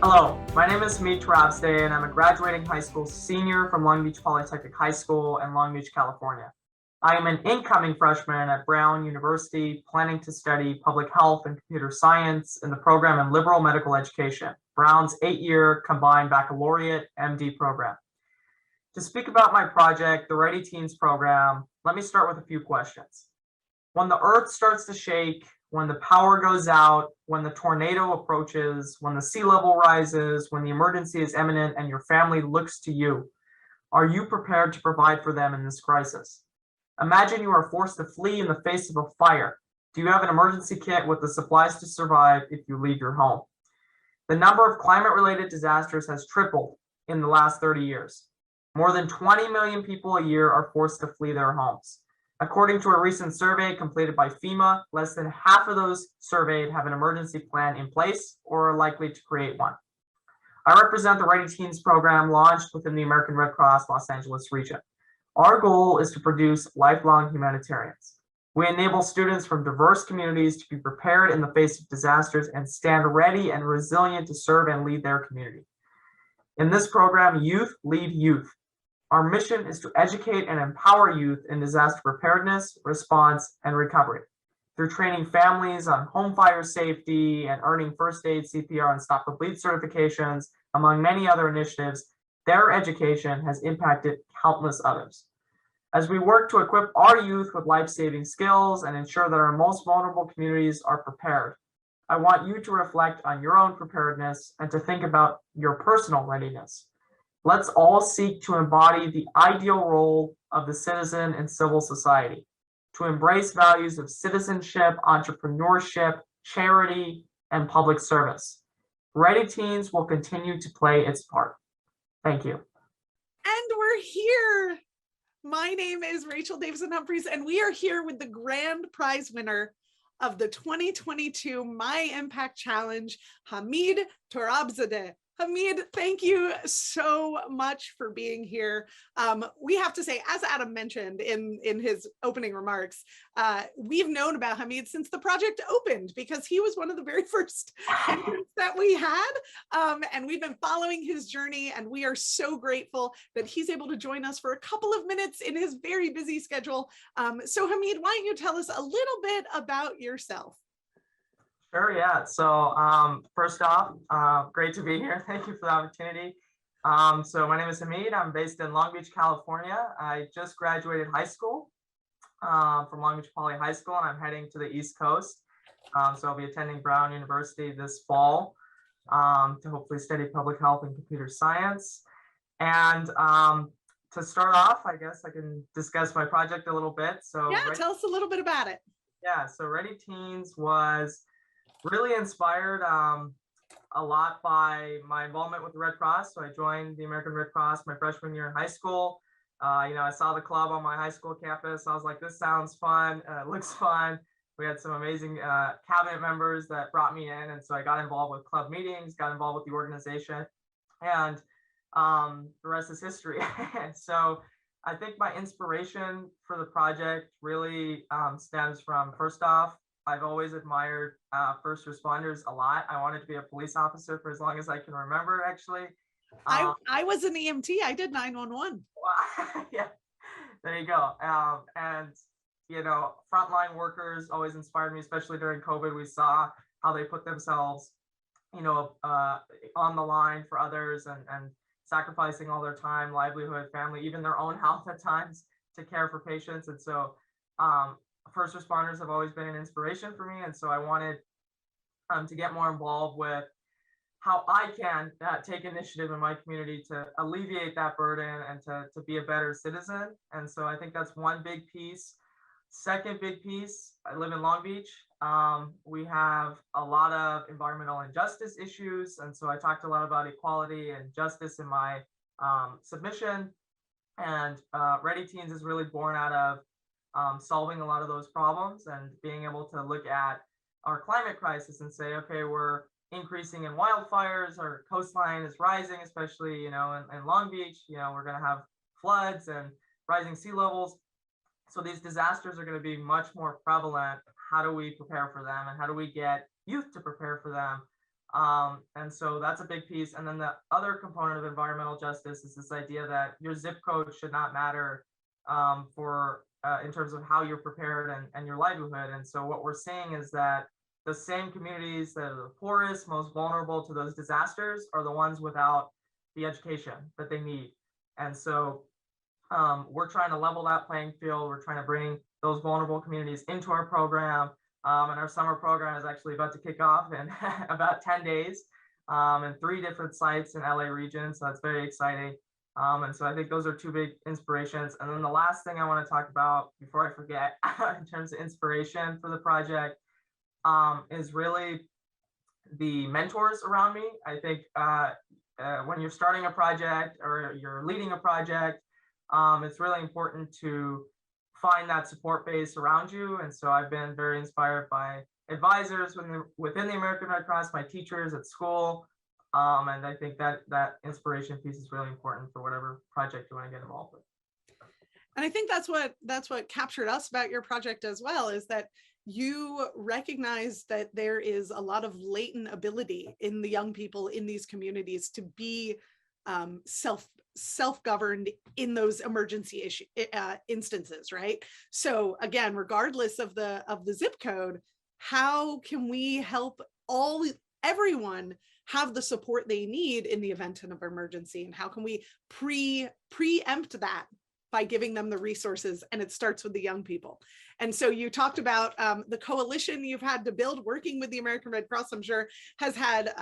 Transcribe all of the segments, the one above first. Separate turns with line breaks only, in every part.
Hello, my name is Hamid Torabzadeh, and I'm a graduating high school senior from Long Beach Polytechnic High School in Long Beach, California. I am an incoming freshman at Brown University, planning to study public health and computer science in the program in liberal medical education, Brown's 8-year combined baccalaureate MD program. To speak about my project, the Ready Teens program, let me start with a few questions. When the earth starts to shake, when the power goes out, when the tornado approaches, when the sea level rises, when the emergency is imminent and your family looks to you, are you prepared to provide for them in this crisis? Imagine you are forced to flee in the face of a fire. Do you have an emergency kit with the supplies to survive if you leave your home? The number of climate-related disasters has tripled in the last 30 years. More than 20 million people a year are forced to flee their homes. According to a recent survey completed by FEMA, less than half of those surveyed have an emergency plan in place or are likely to create one. I represent the Ready Teens program launched within the American Red Cross Los Angeles region. Our goal is to produce lifelong humanitarians. We enable students from diverse communities to be prepared in the face of disasters and stand ready and resilient to serve and lead their community. In this program, Youth Lead Youth. Our mission is to educate and empower youth in disaster preparedness, response, and recovery. Through training families on home fire safety and earning first aid, CPR, and stop the bleed certifications, among many other initiatives, their education has impacted countless others. As we work to equip our youth with life-saving skills and ensure that our most vulnerable communities are prepared, I want you to reflect on your own preparedness and to think about your personal readiness. Let's all seek to embody the ideal role of the citizen in civil society, to embrace values of citizenship, entrepreneurship, charity, and public service. Ready Teens will continue to play its part. Thank you.
And we're here. My name is Rachel Davison Humphreys, and we are here with the grand prize winner of the 2022 My Impact Challenge, Hamid Torabzadeh. Hamid, thank you so much for being here. We have to say, as Adam mentioned in his opening remarks, we've known about Hamid since the project opened because he was one of the very first entrants that we had. And we've been following his journey, and we are so grateful that he's able to join us for a couple of minutes in his very busy schedule. So Hamid, why don't you tell us a little bit about yourself?
Sure, yeah. So first off, great to be here. Thank you for the opportunity. So my name is Hamid. I'm based in Long Beach, California. I just graduated high school from Long Beach Poly High School, and I'm heading to the East Coast. So I'll be attending Brown University this fall to hopefully study public health and computer science. And to start off, I guess I can discuss my project a little bit. So
yeah, tell us a little bit about it.
Yeah, so Ready Teens was really inspired a lot by my involvement with the Red Cross. So I joined the American Red Cross my freshman year in high school. I saw the club on my high school campus. I was like, this sounds fun. It looks fun. We had some amazing cabinet members that brought me in. And so I got involved with club meetings, got involved with the organization, and the rest is history. So I think my inspiration for the project really stems from, first off, I've always admired first responders a lot. I wanted to be a police officer for as long as I can remember, actually.
I was an EMT. I did 911.
Yeah, there you go. And, frontline workers always inspired me, especially during COVID. We saw how they put themselves, on the line for others and sacrificing all their time, livelihood, family, even their own health at times to care for patients. And so first responders have always been an inspiration for me. And so I wanted to get more involved with how I can take initiative in my community to alleviate that burden and to be a better citizen. And so I think that's one big piece. Second big piece, I live in Long Beach. We have a lot of environmental injustice issues. And so I talked a lot about equality and justice in my submission. And Ready Teens is really born out of solving a lot of those problems and being able to look at our climate crisis and say, okay, we're increasing in wildfires, our coastline is rising, especially, in Long Beach, we're going to have floods and rising sea levels. So these disasters are going to be much more prevalent. How do we prepare for them? And how do we get youth to prepare for them? And so that's a big piece. And then the other component of environmental justice is this idea that your zip code should not matter in terms of how you're prepared and your livelihood. And so what we're seeing is that the same communities that are the poorest, most vulnerable to those disasters are the ones without the education that they need. And so we're trying to level that playing field. We're trying to bring those vulnerable communities into our program. And our summer program is actually about to kick off in about 10 days in 3 different sites in LA region. So that's very exciting. And so I think those are 2 big inspirations. And then the last thing I want to talk about before I forget in terms of inspiration for the project is really the mentors around me. I think when you're starting a project or you're leading a project, it's really important to find that support base around you. And so I've been very inspired by advisors within the American Red Cross, my teachers at school. And I think that inspiration piece is really important for whatever project you want to get involved with.
And I think that's what captured us about your project as well, is that you recognize that there is a lot of latent ability in the young people in these communities to be self-governed in those emergency instances, right? So again, regardless of the zip code, how can we help everyone have the support they need in the event of an emergency, and how can we preempt that by giving them the resources? And it starts with the young people. And so you talked about the coalition you've had to build working with the American Red Cross, I'm sure has had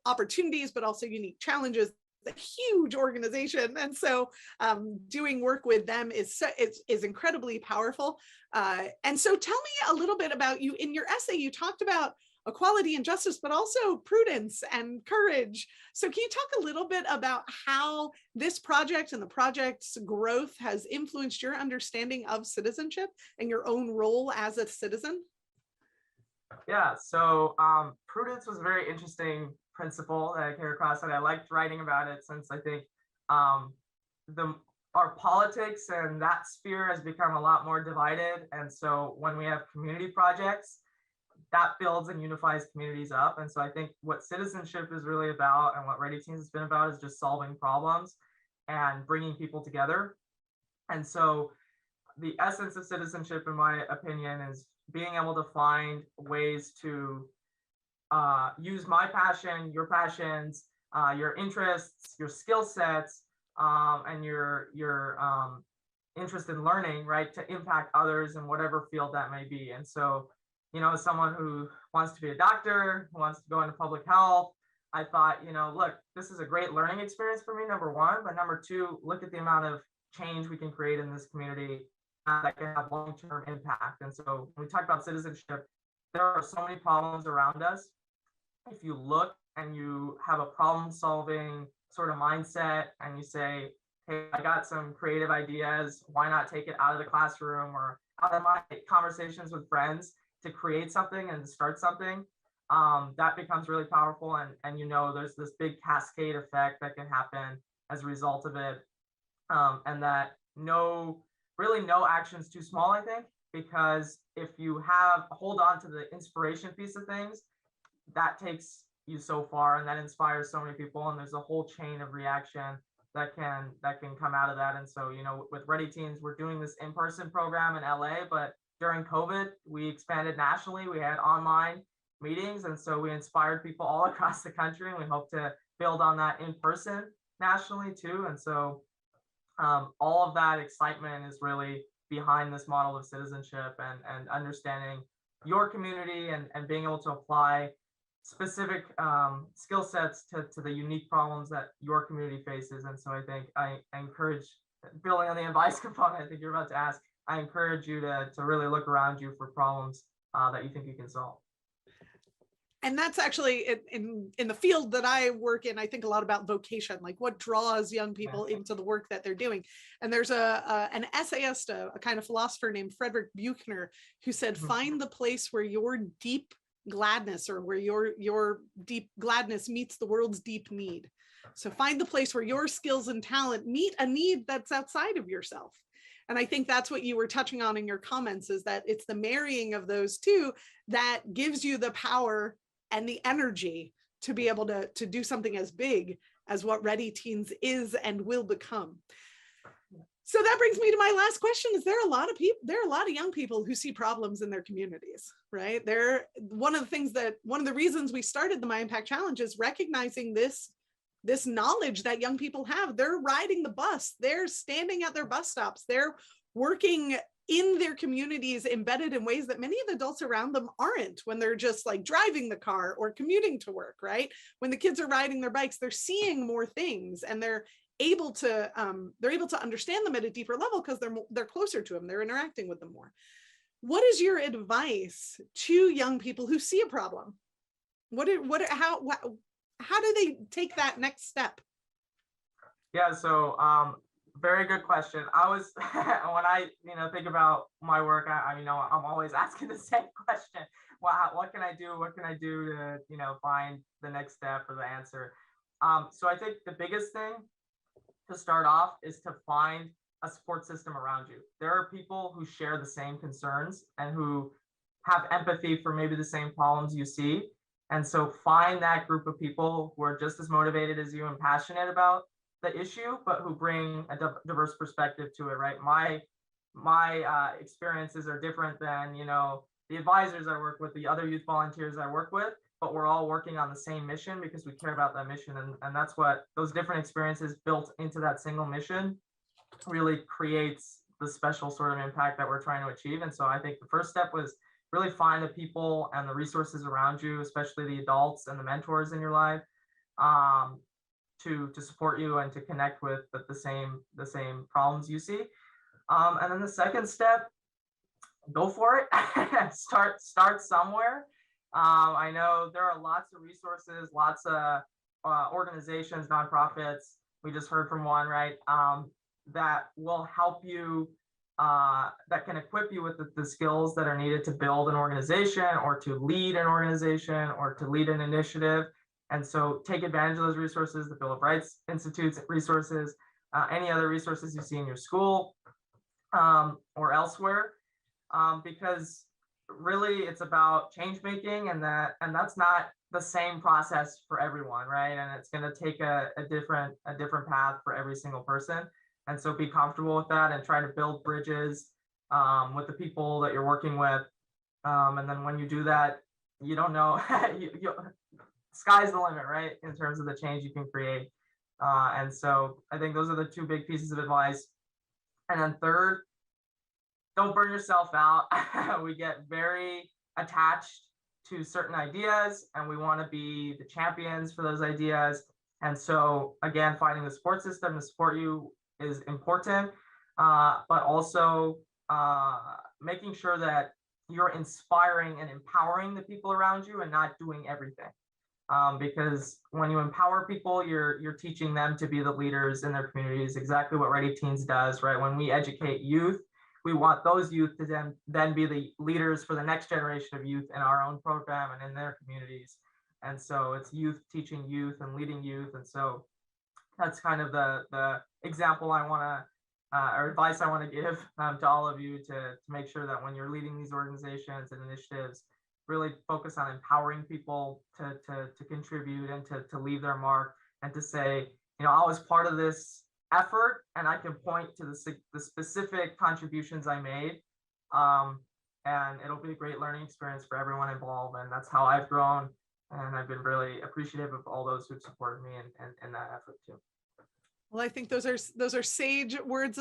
opportunities, but also unique challenges. A huge organization, and so doing work with them is incredibly powerful. And so tell me a little bit about you. In your essay, you talked about equality and justice, but also prudence and courage. So can you talk a little bit about how this project and the project's growth has influenced your understanding of citizenship and your own role as a citizen?
Yeah, so prudence was a very interesting principle that I came across, and I liked writing about it since I think our politics and that sphere has become a lot more divided. And so when we have community projects, that builds and unifies communities up. And so I think what citizenship is really about, and what Ready Teens has been about, is just solving problems and bringing people together. And so the essence of citizenship, in my opinion, is being able to find ways to use my passion, your passions, your interests, your skill sets, and your interest in learning, right, to impact others in whatever field that may be. And so, as someone who wants to be a doctor, who wants to go into public health, I thought, look, this is a great learning experience for me, number one, but number two, look at the amount of change we can create in this community that can have long-term impact. And so when we talk about citizenship, there are so many problems around us. If you look and you have a problem-solving sort of mindset and you say, hey, I got some creative ideas, why not take it out of the classroom or out of my conversations with friends to create something and to start something, that becomes really powerful. And there's this big cascade effect that can happen as a result of it. And that no action's too small, I think, because if you hold on to the inspiration piece of things, that takes you so far and that inspires so many people. And there's a whole chain of reaction that can come out of that. And so, with Ready Teens, we're doing this in-person program in LA, but during COVID, we expanded nationally. We had online meetings. And so we inspired people all across the country, and we hope to build on that in person nationally too. And so all of that excitement is really behind this model of citizenship and understanding your community and being able to apply specific skill sets to the unique problems that your community faces. And so I think I encourage, building on the advice component I think you're about to ask, I encourage you to really look around you for problems that you think you can solve.
And that's actually in the field that I work in, I think a lot about vocation, like what draws young people into the work that they're doing. And there's an essayist, a kind of philosopher named Frederick Buechner, who said, find the place where your deep gladness, or where your deep gladness meets the world's deep need. So find the place where your skills and talent meet a need that's outside of yourself. And I think that's what you were touching on in your comments, is that it's the marrying of those two that gives you the power and the energy to be able to do something as big as what Ready Teens is and will become. So that brings me to my last question. Is there are a lot of young people who see problems in their communities, right? One of the reasons we started the My Impact Challenge is recognizing this knowledge that young people have. They're riding the bus, they're standing at their bus stops, they're working in their communities embedded in ways that many of the adults around them aren't when they're just like driving the car or commuting to work, right? When the kids are riding their bikes, they're seeing more things and they're able to understand them at a deeper level because they're closer to them, they're interacting with them more. What is your advice to young people who see a problem? How do they take that next step?
Yeah, so very good question. I was when I think about my work, I'm always asking the same question. What can I do? What can I do to find the next step or the answer? So I think the biggest thing to start off is to find a support system around you. There are people who share the same concerns and who have empathy for maybe the same problems you see. And so find that group of people who are just as motivated as you and passionate about the issue, but who bring a diverse perspective to it, right? My experiences are different than, the advisors I work with, the other youth volunteers I work with, but we're all working on the same mission because we care about that mission. And that's what those different experiences built into that single mission really creates the special sort of impact that we're trying to achieve. And so I think the first step was really find the people and the resources around you, especially the adults and the mentors in your life, to support you and to connect with the same problems you see. And then the second step, go for it. Start somewhere. I know there are lots of resources, lots of organizations, nonprofits. We just heard from one, right? That will help you, that can equip you with the skills that are needed to build an organization or to lead an organization or to lead an initiative. And so take advantage of those resources, the Bill of Rights Institute's resources, any other resources you see in your school or elsewhere, because really it's about change making, and that's not the same process for everyone, right? And it's going to take a different path for every single person. And so be comfortable with that and try to build bridges with the people that you're working with. And then when you do that, you don't know, sky's the limit, right? In terms of the change you can create. And so I think those are the two big pieces of advice. And then third, don't burn yourself out. We get very attached to certain ideas and we want to be the champions for those ideas. And so again, finding the support system to support you is important, but also making sure that you're inspiring and empowering the people around you and not doing everything. Because when you empower people, you're teaching them to be the leaders in their communities, exactly what Ready Teens does, right? When we educate youth, we want those youth to then be the leaders for the next generation of youth in our own program and in their communities. And so it's youth teaching youth and leading youth. And so that's kind of the example I want to, or advice I want to give to all of you to make sure that when you're leading these organizations and initiatives, really focus on empowering people to contribute and to leave their mark and to say, I was part of this effort and I can point to the specific contributions I made. And it'll be a great learning experience for everyone involved. And that's how I've grown. And I've been really appreciative of all those who've supported me in that effort too.
Well, I think those are sage words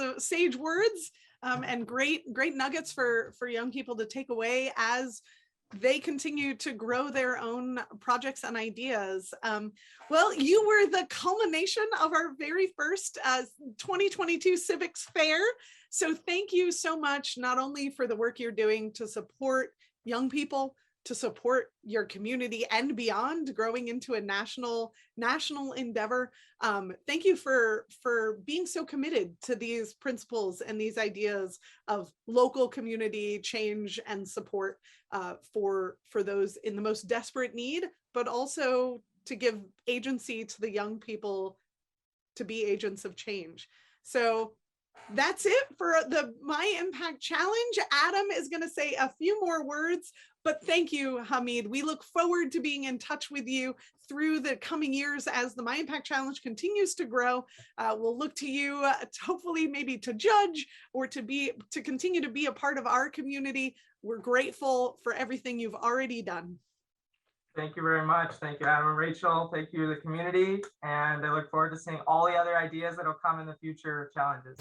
and great nuggets for young people to take away as they continue to grow their own projects and ideas. Well, you were the culmination of our very first 2022 Civics Fair. So thank you so much, not only for the work you're doing to support young people, to support your community and beyond, growing into a national endeavor. Thank you for being so committed to these principles and these ideas of local community change and support for those in the most desperate need, but also to give agency to the young people to be agents of change. So that's it for the My Impact Challenge. Adam is going to say a few more words But thank you, Hamid. We look forward to being in touch with you through the coming years as the My Impact Challenge continues to grow. We'll look to you hopefully maybe to judge or to continue to be a part of our community. We're grateful for everything you've already done.
Thank you very much. Thank you, Adam and Rachel. Thank you, the community. And I look forward to seeing all the other ideas that will come in the future challenges.